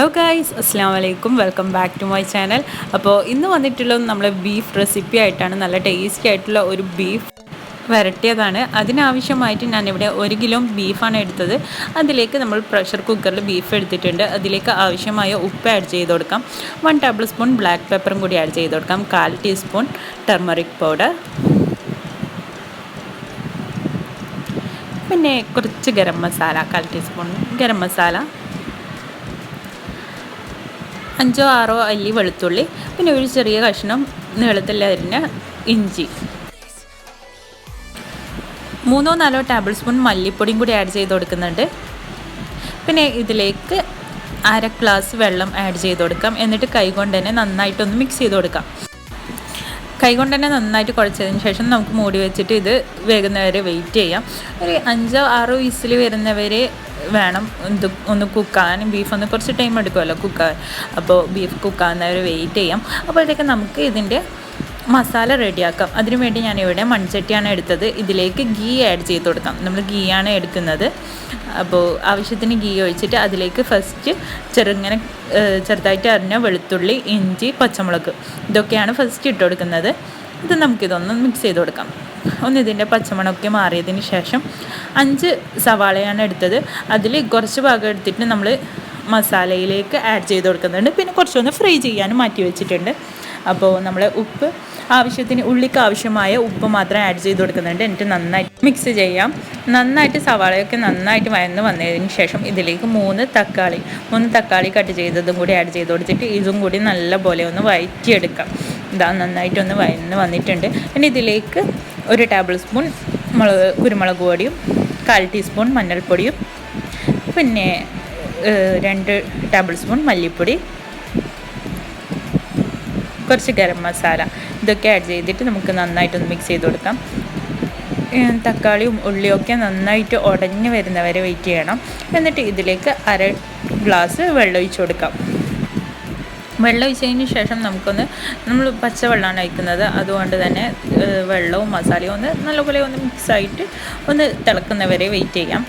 Hello guys, അസ്സാം വലൈക്കും. Welcome back to my channel. അപ്പോൾ ഇന്ന് വന്നിട്ടുള്ളത് നമ്മൾ ബീഫ് റെസിപ്പി ആയിട്ടാണ്. നല്ല ടേസ്റ്റി ആയിട്ടുള്ള ഒരു ബീഫ് വരട്ടിയതാണ്. അതിനാവശ്യമായിട്ട് ഞാനിവിടെ 1 കിലോ ബീഫാണ് എടുത്തത്. അതിലേക്ക് നമ്മൾ പ്രഷർ കുക്കറിൽ ബീഫ് എടുത്തിട്ടുണ്ട്. അതിലേക്ക് ആവശ്യമായ ഉപ്പ് ആഡ് ചെയ്ത് കൊടുക്കാം. 1 ടേബിൾ സ്പൂൺ ബ്ലാക്ക് പെപ്പറും കൂടി ആഡ് ചെയ്ത് കൊടുക്കാം. 1/4 ടീസ്പൂൺ ടർമറിക് പൗഡർ, പിന്നെ കുറച്ച് ഗരം മസാല, 1/4 ടീസ്പൂൺ ഗരം മസാല, 5-6 അല്ലി വെളുത്തുള്ളി, പിന്നെ ഒരു ചെറിയ കഷ്ണം നീളത്തിൽ അരിഞ്ഞ ഇഞ്ചി, 3-4 ടേബിൾ സ്പൂൺ മല്ലിപ്പൊടിയും കൂടി ആഡ് ചെയ്ത് കൊടുക്കുന്നുണ്ട്. പിന്നെ ഇതിലേക്ക് 1/2 ഗ്ലാസ് വെള്ളം ആഡ് ചെയ്ത് കൊടുക്കാം. എന്നിട്ട് കൈകൊണ്ട് തന്നെ നന്നായിട്ടൊന്ന് മിക്സ് ചെയ്ത് കൊടുക്കാം. കൈകൊണ്ട് തന്നെ നന്നായിട്ട് കുഴച്ചതിന് ശേഷം നമുക്ക് മൂടി വെച്ചിട്ട് ഇത് വേകുന്നവരെ വെയിറ്റ് ചെയ്യാം. ഒരു 5-6 വിസിൽ വരുന്നവരെ വേണം ഒന്ന് കുക്കാൻ. ബീഫ് ഒന്ന് കുറച്ച് ടൈം എടുക്കുമല്ലോ കുക്കാൻ. അപ്പോൾ ബീഫ് കുക്കാവുന്നവരെ വെയിറ്റ് ചെയ്യാം. അപ്പോഴത്തേക്ക് നമുക്ക് ഇതിൻ്റെ മസാല റെഡിയാക്കാം. അതിനുവേണ്ടി ഞാനിവിടെ മൺചട്ടിയാണ് എടുത്തത്. ഇതിലേക്ക് ഗീ ആഡ് ചെയ്ത് കൊടുക്കാം. നമ്മൾ ഗീ ആണ് എടുക്കുന്നത്. അപ്പോൾ ആവശ്യത്തിന് ഗീ ഒഴിച്ചിട്ട് അതിലേക്ക് ഫസ്റ്റ് ചെറുതായിട്ട് അരിഞ്ഞ വെളുത്തുള്ളി, ഇഞ്ചി, പച്ചമുളക്, ഇതൊക്കെയാണ് ഫസ്റ്റ് ഇട്ട് കൊടുക്കുന്നത്. ഇത് നമുക്കിതൊന്ന് മിക്സ് ചെയ്ത് കൊടുക്കാം. ഇതിൻ്റെ പച്ചമണമൊക്കെ മാറിയതിന് ശേഷം 5 സവാളയാണ് എടുത്തത്. അതിൽ കുറച്ച് ഭാഗം എടുത്തിട്ട് നമ്മൾ മസാലയിലേക്ക് ആഡ് ചെയ്ത് കൊടുക്കുന്നുണ്ട്. പിന്നെ കുറച്ചൊന്ന് ഫ്രൈ ചെയ്യാനും മാറ്റി വെച്ചിട്ടുണ്ട്. അപ്പോൾ നമ്മൾ ഉപ്പ് ആവശ്യത്തിന്, ഉള്ളിക്ക് ആവശ്യമായ ഉപ്പ് മാത്രം ആഡ് ചെയ്ത് കൊടുക്കുന്നുണ്ട്. എന്നിട്ട് നന്നായിട്ട് മിക്സ് ചെയ്യാം. നന്നായിട്ട് സവാളയൊക്കെ നന്നായിട്ട് വഴന്ന് വന്നതിന് ശേഷം ഇതിലേക്ക് 3 തക്കാളി കട്ട് ചെയ്തതും കൂടി ആഡ് ചെയ്ത് കൊടുത്തിട്ട് ഇതും കൂടി നല്ലപോലെ ഒന്ന് വഴറ്റിയെടുക്കാം. ഇതാ നന്നായിട്ടൊന്ന് വഴന്ന് വന്നിട്ടുണ്ട്. പിന്നെ ഇതിലേക്ക് 1 ടേബിൾ സ്പൂൺ കുരുമുളക് പൊടിയും, 1/4 ടീസ്പൂൺ മഞ്ഞൾപ്പൊടിയും, പിന്നെ 2 ടേബിൾ സ്പൂൺ മല്ലിപ്പൊടി, കുറച്ച് ഗരം മസാല, ഇതൊക്കെ ആഡ് ചെയ്തിട്ട് നമുക്ക് നന്നായിട്ടൊന്ന് മിക്സ് ചെയ്ത് കൊടുക്കാം. തക്കാളിയും ഉള്ളിയൊക്കെ നന്നായിട്ട് ഉടഞ്ഞ് വരുന്നവരെ വെയിറ്റ് ചെയ്യണം. എന്നിട്ട് ഇതിലേക്ക് 1/2 ഗ്ലാസ് വെള്ളം ഒഴിച്ച് കൊടുക്കാം. വെള്ളം ഒഴിച്ചതിന് ശേഷം നമ്മൾ പച്ചവെള്ളമാണ് ഒഴിക്കുന്നത്. അതുകൊണ്ട് തന്നെ വെള്ളവും മസാലയും ഒന്ന് നല്ലപോലെ ഒന്ന് മിക്സായിട്ട് ഒന്ന് തിളക്കുന്നവരെ വെയിറ്റ് ചെയ്യാം.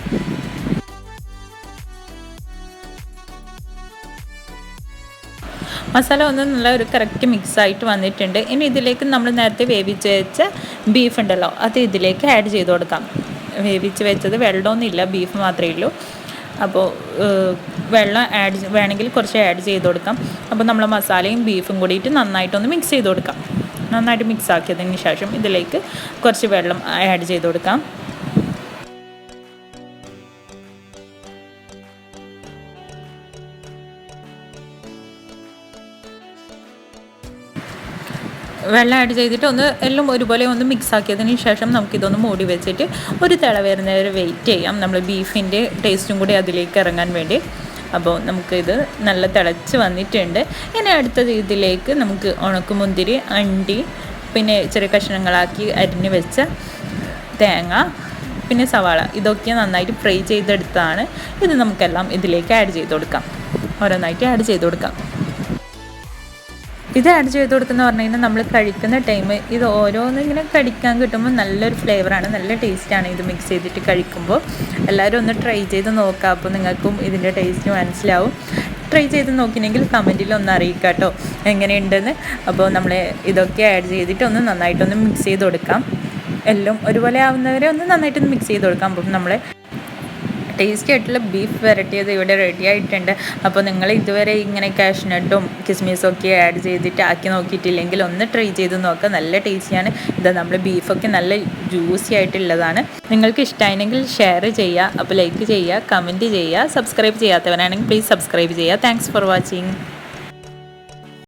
മസാല ഒന്ന് നല്ല ഒരു കറക്റ്റ് മിക്സായിട്ട് വന്നിട്ടുണ്ട്. ഇനി ഇതിലേക്ക് നമ്മൾ നേരത്തെ വേവിച്ച് വെച്ച ബീഫ് ഉണ്ടല്ലോ, അത് ഇതിലേക്ക് ആഡ് ചെയ്ത് കൊടുക്കാം. വേവിച്ച് വെച്ചത് വെള്ളമൊന്നുമില്ല, ബീഫ് മാത്രമേ ഉള്ളൂ. അപ്പോൾ വെള്ളം വേണമെങ്കിൽ കുറച്ച് ആഡ് ചെയ്ത് കൊടുക്കാം. അപ്പോൾ നമ്മൾ മസാലയും ബീഫും കൂടിയിട്ട് നന്നായിട്ടൊന്ന് മിക്സ് ചെയ്ത് കൊടുക്കാം. നന്നായിട്ട് മിക്സ് ആക്കിയതിന് ശേഷം ഇതിലേക്ക് കുറച്ച് വെള്ളം ആഡ് ചെയ്ത് കൊടുക്കാം. വെള്ളം ആഡ് ചെയ്തിട്ട് എല്ലാം ഒരുപോലെ ഒന്ന് മിക്സ് ആക്കിയതിന് ശേഷം നമുക്കിതൊന്ന് മൂടി വെച്ചിട്ട് ഒരു തിള വരുന്നവരെ വെയിറ്റ് ചെയ്യാം. നമ്മൾ ബീഫിൻ്റെ ടേസ്റ്റും കൂടി അതിലേക്ക് ഇറങ്ങാൻ വേണ്ടി. അപ്പോൾ നമുക്കിത് നല്ല തിളച്ച് വന്നിട്ടുണ്ട്. ഇനി അടുത്തത് ഇതിലേക്ക് നമുക്ക് ഉണക്കമുന്തിരി, അണ്ടി, പിന്നെ ചെറിയ കഷ്ണങ്ങളാക്കി അരിഞ്ഞ് വെച്ച തേങ്ങ, പിന്നെ സവാള, ഇതൊക്കെ നന്നായിട്ട് ഫ്രൈ ചെയ്തെടുത്താണ്. ഇത് നമുക്കെല്ലാം ഇതിലേക്ക് ആഡ് ചെയ്ത് കൊടുക്കാം. ഓരോന്നായിട്ട് ആഡ് ചെയ്ത് കൊടുക്കാം. ഇത് ആഡ് ചെയ്ത് കൊടുക്കുന്ന പറഞ്ഞു കഴിഞ്ഞാൽ നമ്മൾ കഴിക്കുന്ന ടൈം ഇത് ഓരോന്നും ഇങ്ങനെ കഴിക്കാൻ കിട്ടുമ്പോൾ നല്ലൊരു ഫ്ലേവറാണ്, നല്ല ടേസ്റ്റാണ് ഇത് മിക്സ് ചെയ്തിട്ട് കഴിക്കുമ്പോൾ. എല്ലാവരും ഒന്ന് ട്രൈ ചെയ്ത് നോക്കാം. അപ്പോൾ നിങ്ങൾക്കും ഇതിൻ്റെ ടേസ്റ്റ് മനസ്സിലാവും. ട്രൈ ചെയ്ത് നോക്കിയെങ്കിൽ കമൻറ്റിൽ ഒന്ന് അറിയിക്കാം കേട്ടോ എങ്ങനെയുണ്ടെന്ന്. അപ്പോൾ നമ്മൾ ഇതൊക്കെ ആഡ് ചെയ്തിട്ട് നന്നായിട്ടൊന്ന് മിക്സ് ചെയ്ത് കൊടുക്കാം. എല്ലാം ഒരുപോലെ ആവുന്നവരെ നന്നായിട്ടൊന്ന് മിക്സ് ചെയ്ത് കൊടുക്കാം. അപ്പം നമ്മൾ ടേസ്റ്റി ആയിട്ടുള്ള ബീഫ് വരട്ടിയത് ഇവിടെ റെഡി ആയിട്ടുണ്ട്. അപ്പോൾ നിങ്ങൾ ഇതുവരെ ഇങ്ങനെ കാഷ്നട്ടും കിസ്മിസും ഒക്കെ ആഡ് ചെയ്തിട്ട് ആക്കി നോക്കിയിട്ടില്ലെങ്കിൽ ഒന്ന് ട്രൈ ചെയ്ത് നോക്കുക. നല്ല ടേസ്റ്റിയാണ്. ഇതാ നമ്മൾ ബീഫൊക്കെ നല്ല ജ്യൂസി ആയിട്ടുള്ളതാണ്. നിങ്ങൾക്ക് ഇഷ്ടമായെങ്കിൽ ഷെയർ ചെയ്യുക. അപ്പോൾ ലൈക്ക് ചെയ്യുക, കമൻറ്റ് ചെയ്യുക. സബ്സ്ക്രൈബ് ചെയ്യാത്തവരാണെങ്കിൽ പ്ലീസ് സബ്സ്ക്രൈബ് ചെയ്യുക. Thanks for watching.